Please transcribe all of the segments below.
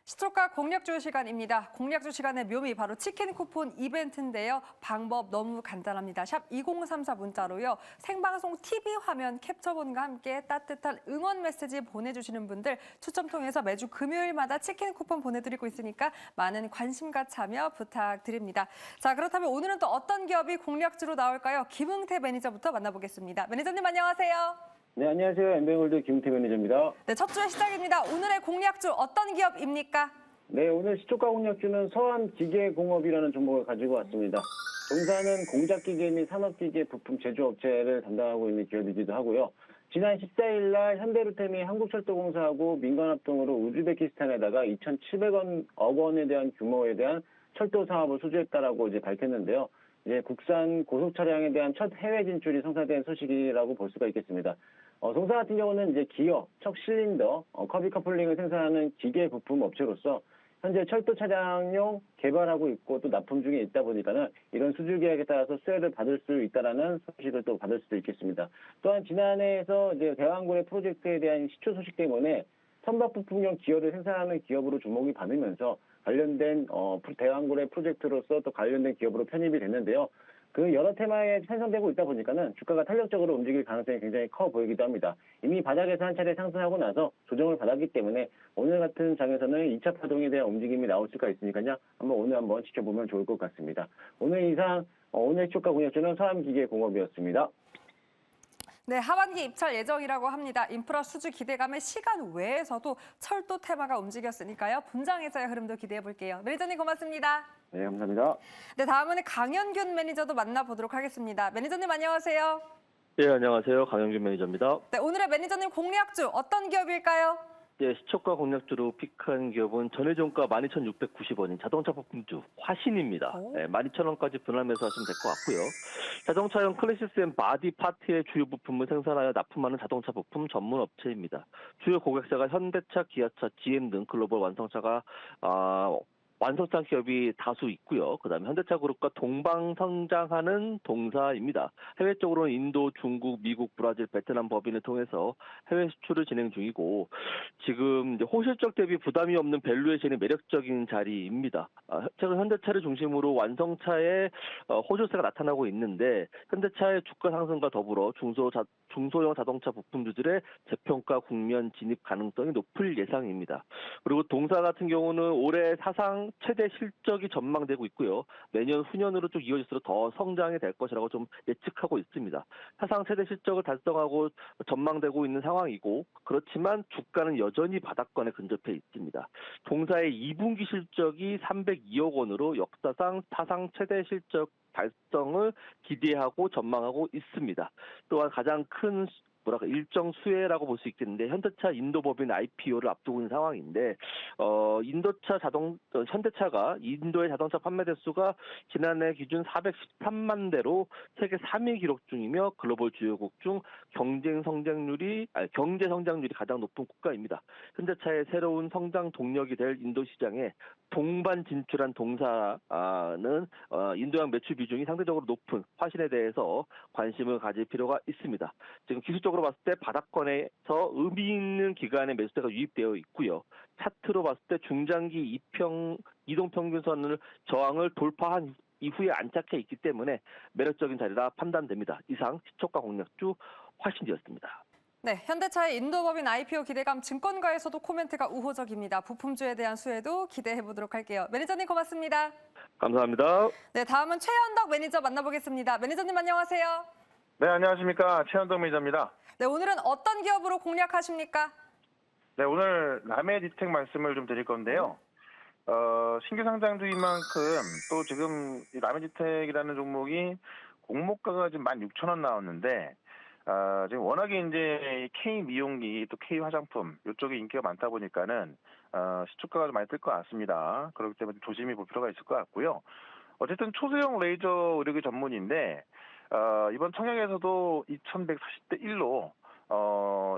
시초가 공략주 시간입니다. 공략주 시간의 묘미 바로 치킨 쿠폰 이벤트인데요. 방법 너무 간단합니다. 샵 2034 문자로요. 생방송 TV 화면 캡처본과 함께 따뜻한 응원 메시지 보내주시는 분들 추첨 통해서 매주 금요일마다 치킨 쿠폰 보내드리고 있으니까 많은 관심과 참여 부탁드립니다. 자, 그렇다면 오늘은 또 어떤 기업이 공략주로 나올까요? 김흥태 매니저부터 만나보겠습니다. 매니저님 안녕하세요. 네, 안녕하세요. 엠뱅골드 김태 매니저입니다. 네, 첫 주의 시작입니다. 오늘의 공략주 어떤 기업입니까? 네, 오늘 시초가 공략주는 서한기계공업이라는 종목을 가지고 왔습니다. 종사는 공작기계 및 산업기계 부품 제조업체를 담당하고 있는 기업이기도 하고요. 지난 14일 날 현대로템이 한국철도공사하고 민간합동으로 우즈베키스탄에다가 2,700억 원에 대한 규모에 대한 철도 사업을 수주했다라고 이제 밝혔는데요. 이제 국산 고속 차량에 대한 첫 해외 진출이 성사된 소식이라고 볼 수가 있겠습니다. 동사 같은 경우는 이제 기어, 척 실린더, 커비 커플링을 생산하는 기계 부품 업체로서 현재 철도 차량용 개발하고 있고 또 납품 중에 있다 보니까는 이런 수주 계약에 따라서 수혜를 받을 수 있다라는 소식을 또 받을 수도 있겠습니다. 또한 지난해에서 이제 대왕고래 프로젝트에 대한 시초 소식 때문에 선박 부품용 기어를 생산하는 기업으로 주목이 받으면서 관련된 대왕고래 프로젝트로서 또 관련된 기업으로 편입이 됐는데요. 그 여러 테마에 편성되고 있다 보니까는 주가가 탄력적으로 움직일 가능성이 굉장히 커 보이기도 합니다. 이미 바닥에서 한 차례 상승하고 나서 조정을 받았기 때문에 오늘 같은 장에서는 2차 파동에 대한 움직임이 나올 수가 있으니까요. 오늘 한번 지켜보면 좋을 것 같습니다. 오늘 이상 오늘 시초가 공략주는 서한기계공업이었습니다. 네, 하반기 입찰 예정이라고 합니다. 인프라 수주 기대감의 시간 외에서도 철도 테마가 움직였으니까요. 분장에서의 흐름도 기대해 볼게요. 매니저님 고맙습니다. 네, 감사합니다. 네, 다음은 강현균 매니저도 만나보도록 하겠습니다. 매니저님 안녕하세요. 예, 안녕하세요. 강영준 매니저입니다. 네, 오늘의 매니저님 공략주 어떤 기업일까요? 예, 시초가 공략주로 픽한 기업은 전일종가 12,690원인 자동차 부품주 화신입니다. 예, 12,000원까지 분할매수 하시면 될 것 같고요. 자동차용 클래시스 앤 바디 파트의 주요 부품을 생산하여 납품하는 자동차 부품 전문 업체입니다. 주요 고객사가 현대차, 기아차, GM 등 글로벌 완성차 기업이 다수 있고요. 그다음에 현대차 그룹과 동방성장하는 동사입니다. 해외 쪽으로는 인도, 중국, 미국, 브라질, 베트남 법인을 통해서 해외 수출을 진행 중이고 지금 이제 호실적 대비 부담이 없는 밸류에이션이 매력적인 자리입니다. 최근 현대차를 중심으로 완성차의 호조세가 나타나고 있는데 현대차의 주가 상승과 더불어 중소형 자동차 부품주들의 재평가 국면 진입 가능성이 높을 예상입니다. 그리고 동사 같은 경우는 올해 사상 최대 실적이 전망되고 있고요. 내년 후년으로 좀 이어질수록 더 성장이 될 것이라고 좀 예측하고 있습니다. 사상 최대 실적을 달성하고 전망되고 있는 상황이고 그렇지만 주가는 여전히 바닥권에 근접해 있습니다. 동사의 2분기 실적이 302억 원으로 역사상 사상 최대 실적 달성을 기대하고 전망하고 있습니다. 또한 가장 큰 일정 수혜라고 볼 수 있겠는데 현대차 인도법인 IPO를 앞두고 있는 상황인데 현대차가 인도의 자동차 판매 대수가 지난해 기준 413만 대로 세계 3위 기록 중이며 글로벌 주요국 중 경제 성장률이 가장 높은 국가입니다. 현대차의 새로운 성장 동력이 될 인도 시장에 동반 진출한 동사는 인도양 매출 비중이 상대적으로 높은 화신에 대해서 관심을 가질 필요가 있습니다. 지금 기술적으로 봤을 때 바닥권에서 의미 있는 기간의 매수세가 유입되어 있고요. 차트로 봤을 때 중장기 이동평균선을 저항을 돌파한 이후에 안착해 있기 때문에 매력적인 자리라 판단됩니다. 이상 시초가 공략주 화신이었습니다. 네, 현대차의 인도법인 IPO 기대감 증권가에서도 코멘트가 우호적입니다. 부품주에 대한 수혜도 기대해 보도록 할게요. 매니저님 고맙습니다. 감사합니다. 네, 다음은 최현덕 매니저 만나보겠습니다. 매니저님 안녕하세요. 네, 안녕하십니까. 최현동 매니저입니다. 네, 오늘은 어떤 기업으로 공략하십니까? 네, 오늘 라메디텍 말씀을 좀 드릴 건데요. 신규 상장주인 만큼 또 지금 이 라메디텍이라는 종목이 공모가가 지금 16,000원 나왔는데, 지금 워낙에 이제 K 미용기 또 K 화장품 이쪽에 인기가 많다 보니까는, 시초가가 좀 많이 뜰 것 같습니다. 그렇기 때문에 조심히 볼 필요가 있을 것 같고요. 어쨌든 초소형 레이저 의료기 전문인데, 이번 청약에서도 2140대 1로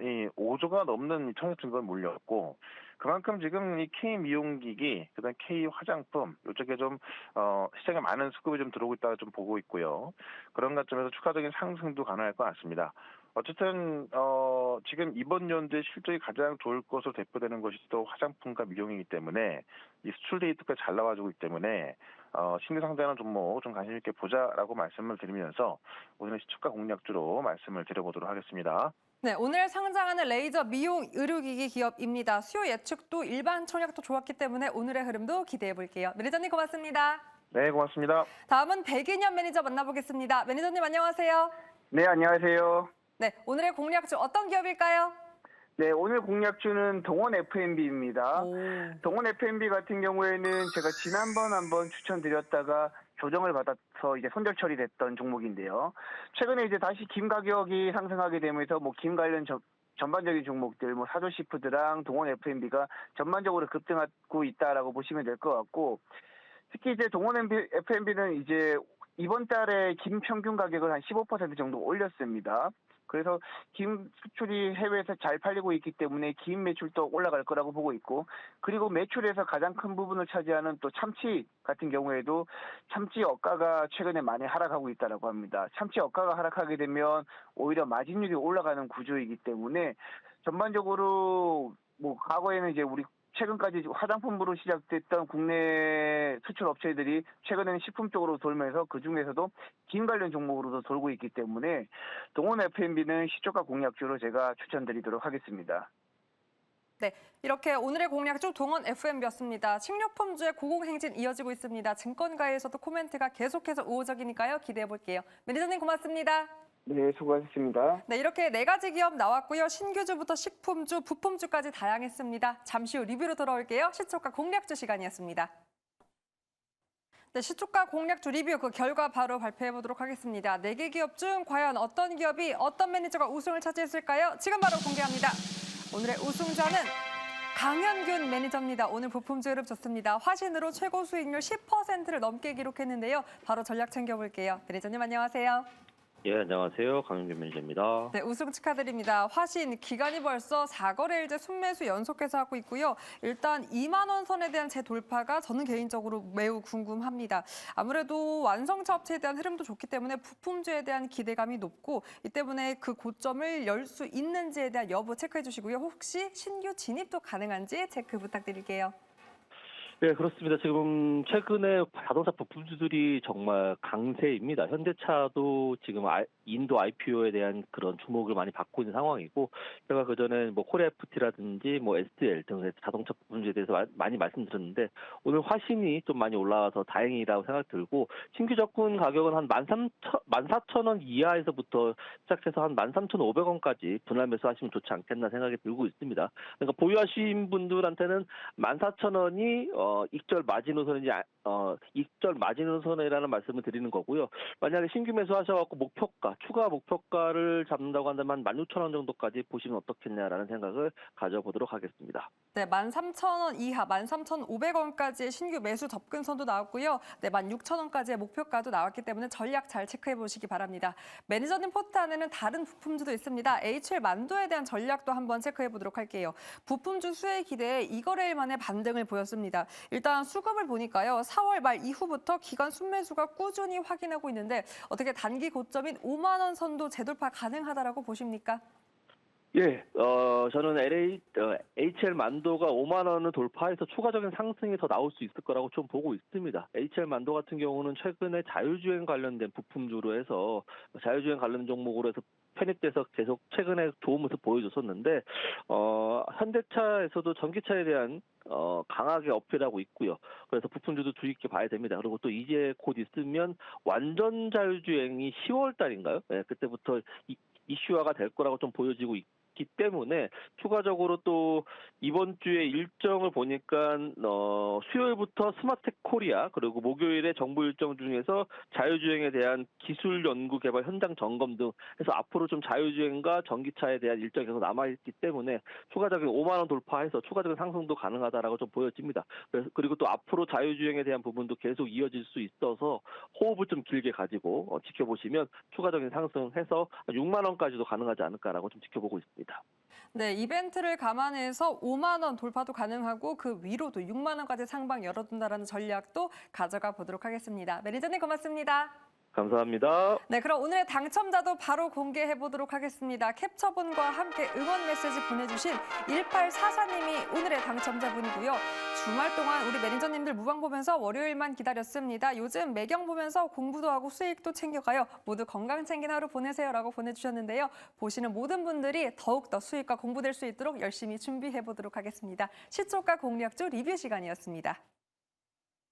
이 5조가 넘는 이 청약 증거를 물렸고 그만큼 지금 이 K 미용기기 그다음 K 화장품 이쪽에 좀 시장에 많은 수급이 좀 들어오고 있다고 좀 보고 있고요. 그런 관점에서 추가적인 상승도 가능할 것 같습니다. 어쨌든 지금 이번 연도에 실적이 가장 좋을 것으로 대표되는 것이 또 화장품과 미용이기 때문에 이 수출 데이터가 잘 나와주고 있기 때문에 신규 상장하는 종목 좀 관심 있게 보자라고 말씀을 드리면서 오늘은 시초가 공략주로 말씀을 드려보도록 하겠습니다. 네, 오늘 상장하는 레이저 미용 의료기기 기업입니다. 수요 예측도 일반 청약도 좋았기 때문에 오늘의 흐름도 기대해 볼게요. 매니저님 고맙습니다. 네, 고맙습니다. 다음은 백인현 매니저 만나보겠습니다. 매니저님 안녕하세요. 네, 안녕하세요. 네, 오늘의 공략주 어떤 기업일까요? 네, 오늘 공략주는 동원 F&B입니다. 동원 F&B 같은 경우에는 제가 지난번 한번 추천드렸다가 조정을 받아서 이제 손절 처리됐던 종목인데요. 최근에 이제 다시 김 가격이 상승하게 되면서 뭐 김 관련 전반적인 종목들, 뭐 사조시푸드랑 동원 F&B가 전반적으로 급등하고 있다라고 보시면 될 것 같고, 특히 이제 동원 F&B는 이제 이번 달에 김 평균 가격을 한 15% 정도 올렸습니다. 그래서 김 수출이 해외에서 잘 팔리고 있기 때문에 김 매출도 올라갈 거라고 보고 있고, 그리고 매출에서 가장 큰 부분을 차지하는 또 참치 같은 경우에도 참치 어가가 최근에 많이 하락하고 있다라고 합니다. 참치 어가가 하락하게 되면 오히려 마진율이 올라가는 구조이기 때문에 전반적으로 뭐 과거에는 이제 우리 최근까지 화장품으로 시작됐던 국내 수출 업체들이 최근에는 식품 쪽으로 돌면서 그중에서도 김 관련 종목으로도 돌고 있기 때문에 동원 F&B는 시초가 공략주로 제가 추천드리도록 하겠습니다. 네, 이렇게 오늘의 공략주 동원 F&B였습니다. 식료품주의 고공행진 이어지고 있습니다. 증권가에서도 코멘트가 계속해서 우호적이니까요. 기대해 볼게요. 매니저님 고맙습니다. 네, 수고하셨습니다. 네, 이렇게 4가지 기업 나왔고요. 신규주부터 식품주, 부품주까지 다양했습니다. 잠시 후 리뷰로 돌아올게요. 시초가 공략주 시간이었습니다. 네, 시초가 공략주 리뷰 그 결과 바로 발표해 보도록 하겠습니다. 4개 기업 중 과연 어떤 기업이 어떤 매니저가 우승을 차지했을까요? 지금 바로 공개합니다. 오늘의 우승자는 강현균 매니저입니다. 오늘 부품주 흐름 좋습니다. 화신으로 최고 수익률 10%를 넘게 기록했는데요. 바로 전략 챙겨볼게요. 매니저님 안녕하세요. 예, 안녕하세요. 강윤규 매니저입니다. 네, 우승 축하드립니다. 화신 기간이 벌써 4거래일째 순매수 연속해서 하고 있고요. 일단 2만 원 선에 대한 재돌파가 저는 개인적으로 매우 궁금합니다. 아무래도 완성차 업체에 대한 흐름도 좋기 때문에 부품주에 대한 기대감이 높고 이 때문에 그 고점을 열 수 있는지에 대한 여부 체크해 주시고요. 혹시 신규 진입도 가능한지 체크 부탁드릴게요. 네, 그렇습니다. 지금 최근에 자동차 부품주들이 정말 강세입니다. 현대차도 지금 인도 IPO에 대한 그런 주목을 많이 받고 있는 상황이고, 제가 그전에 뭐 코리아 FT라든지 뭐 STL 등 자동차 부품주에 대해서 많이 말씀드렸는데, 오늘 화신이 좀 많이 올라와서 다행이라고 생각 들고, 신규 접근 가격은 한 14,000원 이하에서부터 시작해서 한 13,500원까지 분할 매수하시면 좋지 않겠나 생각이 들고 있습니다. 그러니까 보유하신 분들한테는 14,000원이 익절 마지노선인지 익절 마지노선이라는 말씀을 드리는 거고요. 만약에 신규 매수하셔갖고 목표가, 추가 목표가를 잡는다고 한다면 16,000원 정도까지 보시면 어떻겠냐라는 생각을 가져보도록 하겠습니다. 네, 13,000원 이하, 13,500원까지의 신규 매수 접근선도 나왔고요. 네, 16,000원까지의 목표가도 나왔기 때문에 전략 잘 체크해 보시기 바랍니다. 매니저님 포트 안에는 다른 부품주도 있습니다. HL 만도에 대한 전략도 한번 체크해 보도록 할게요. 부품주 수혜 기대에 2거래일 만에 반등을 보였습니다. 일단 수급을 보니까요. 4월 말 이후부터 기간 순매수가 꾸준히 확인하고 있는데 어떻게 단기 고점인 5만 원 선도 재돌파 가능하다라고 보십니까? 예, 저는 HL 만도가 5만 원을 돌파해서 추가적인 상승이 더 나올 수 있을 거라고 좀 보고 있습니다. HL 만도 같은 경우는 최근에 자율주행 관련된 부품주로 해서 자율주행 관련 종목으로 해서 편입돼서 계속 최근에 좋은 모습 보여줬었는데, 현대차에서도 전기차에 대한 강하게 어필하고 있고요. 그래서 부품주도 주의 깊게 봐야 됩니다. 그리고 또 이제 곧 있으면 완전 자율주행이 10월 달인가요? 네, 그때부터 이슈화가 될 거라고 좀 보여지고 있기 때문에 추가적으로 또 이번 주에 일정을 보니까 수요일부터 스마텍 코리아 그리고 목요일에 정부 일정 중에서 자율주행에 대한 기술 연구 개발 현장 점검 등 해서 앞으로 좀 자율주행과 전기차에 대한 일정이 계속 남아있기 때문에 추가적인 5만 원 돌파해서 추가적인 상승도 가능하다라고 좀 보여집니다. 그리고 또 앞으로 자율주행에 대한 부분도 계속 이어질 수 있어서 호흡을 좀 길게 가지고 지켜보시면 추가적인 상승해서 6만 원까지도 가능하지 않을까라고 좀 지켜보고 있습니다. 네, 이벤트를 감안해서 5만 원 돌파도 가능하고 그 위로도 6만 원까지 상방 열어둔다라는 전략도 가져가 보도록 하겠습니다. 매니저님 고맙습니다. 감사합니다. 네, 그럼 오늘의 당첨자도 바로 공개해 보도록 하겠습니다. 캡처본과 함께 응원 메시지 보내주신 1844님이 오늘의 당첨자분이고요. 주말 동안 우리 매니저님들 무방 보면서 월요일만 기다렸습니다. 요즘 매경 보면서 공부도 하고 수익도 챙겨가요. 모두 건강 챙기는 하루 보내세요라고 보내주셨는데요. 보시는 모든 분들이 더욱더 수익과 공부될 수 있도록 열심히 준비해 보도록 하겠습니다. 시초가 공략주 리뷰 시간이었습니다.